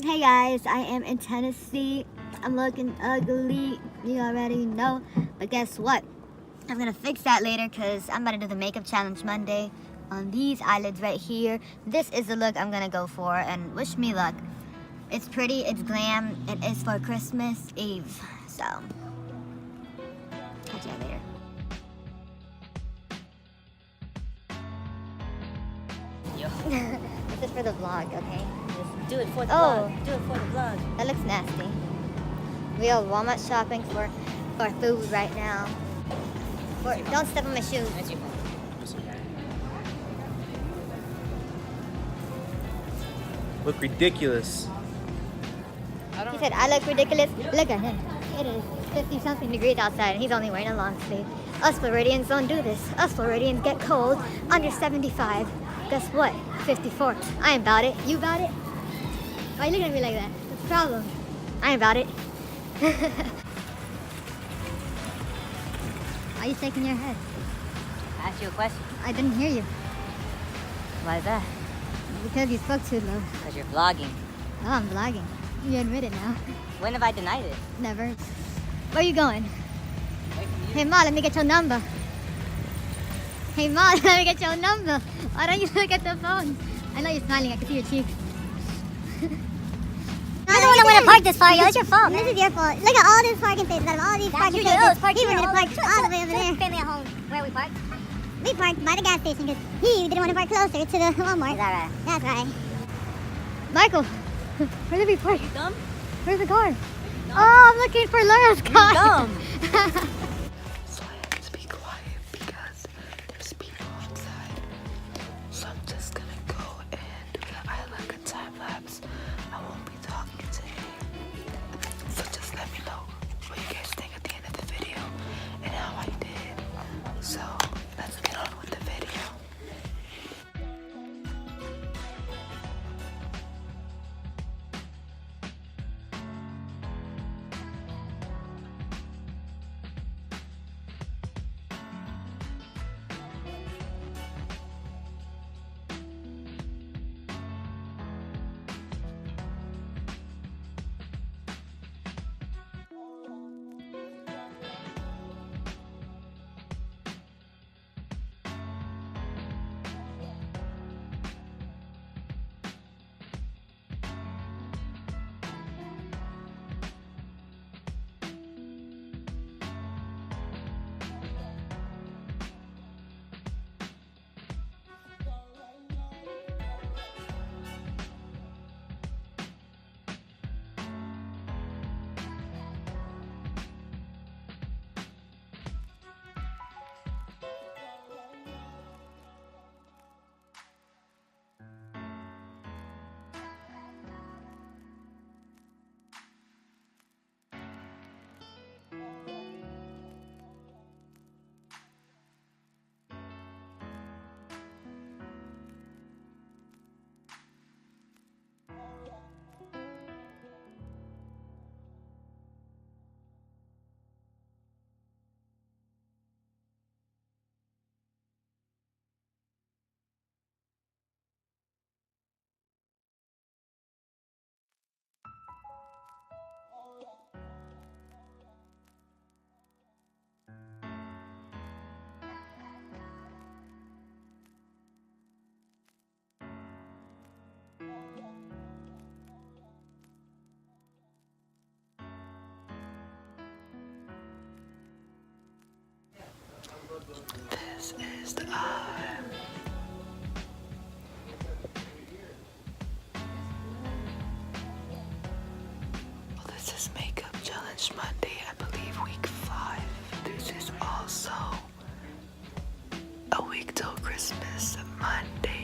Hey guys, I am in Tennessee. I'm looking ugly, you already know. But guess what? I'm gonna fix that later because I'm about to do the makeup challenge Monday on these eyelids right here. This is the look I'm gonna go for, and wish me luck. It's pretty, it's glam, it is for Christmas Eve. So, catch you later. This is for the vlog, okay? Just do it for the vlog. Do it for the vlog. That looks nasty. We are Walmart shopping for food right now. Don't step on my shoes. That's your fault. Look ridiculous. He said, I look ridiculous. Look at him. It is 50-something degrees outside and he's only wearing a long sleeve. Us Floridians don't do this. Us Floridians get cold under 75. Guess what? 54. I ain't about it. You about it? Why are you looking at me like that? What's the problem? I ain't about it. Why are you shaking your head? I asked you a question. I didn't hear you. Why is that? Because you spoke too low. Because you're vlogging. Oh, I'm vlogging. You admit it now. When have I denied it? Never. Where are you going? Hey Ma, let me get your number. Hey Ma, let me get your number. Why don't you look at the phone? I know you're smiling, I can see your cheeks. I don't want to park this far, yo. It's your fault, man. This is your fault. Look at all these parking spaces. Out of all these parking spaces, he wanted to park all the way over there. Family at home. Where we parked? We parked by the gas station because he didn't want to park closer to the Walmart. Is that right? That's right. Michael, where did we park? Dumb? Where's the car? Oh, I'm looking for Laura's car. Dumb. So I have to be quiet because there's people outside. So I'm just gonna go and do the eye like a time lapse. I won't be talking today. So just let me know what you guys think at the end of the video and how I did. So let's get on with the video. This is the eye. Well, this is Makeup Challenge Monday, I believe week 5. This is also a week till Christmas, Monday.